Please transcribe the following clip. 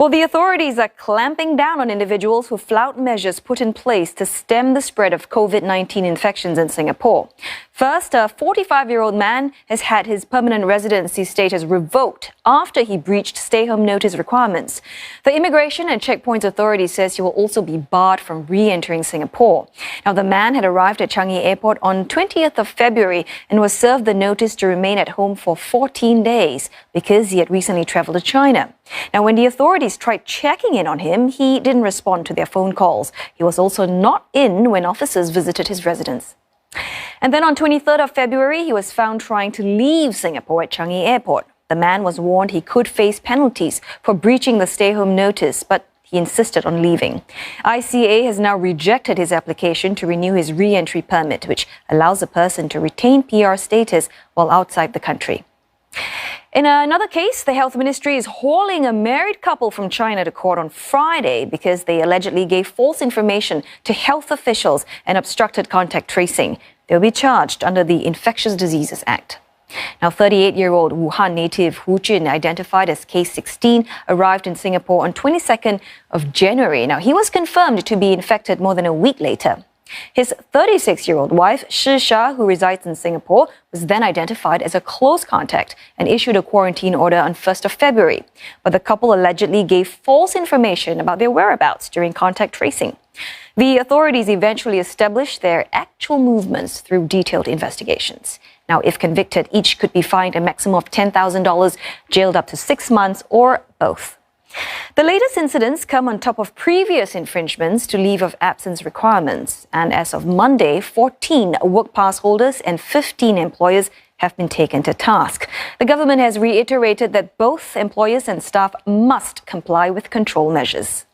Well, the authorities are clamping down on individuals who flout measures put in place to stem the spread of COVID-19 infections in Singapore. First, a 45-year-old man has had his permanent residency status revoked after he breached stay-home notice requirements. The Immigration and Checkpoints Authority says he will also be barred from re-entering Singapore. Now, the man had arrived at Changi Airport on 20th of February and was served the notice to remain at home for 14 days because he had recently travelled to China. Now, when the authorities tried checking in on him, he didn't respond to their phone calls. He was also not in when officers visited his residence. And then on 23rd of February, he was found trying to leave Singapore at Changi Airport. The man was warned he could face penalties for breaching the stay-home notice, but he insisted on leaving. ICA has now rejected his application to renew his re-entry permit, which allows a person to retain PR status while outside the country. In another case, the Health Ministry is hauling a married couple from China to court on Friday because they allegedly gave false information to health officials and obstructed contact tracing. They'll be charged under the Infectious Diseases Act. Now, 38-year-old Wuhan native Hu Jun, identified as case 16, arrived in Singapore on 22nd of January. Now, he was confirmed to be infected more than a week later. His 36-year-old wife, Shi Sha, who resides in Singapore, was then identified as a close contact and issued a quarantine order on 1st of February. But the couple allegedly gave false information about their whereabouts during contact tracing. The authorities eventually established their actual movements through detailed investigations. Now, if convicted, each could be fined a maximum of $10,000, jailed up to 6 months, or both. The latest incidents come on top of previous infringements to leave of absence requirements. And as of Monday, 14 work pass holders and 15 employers have been taken to task. The government has reiterated that both employers and staff must comply with control measures.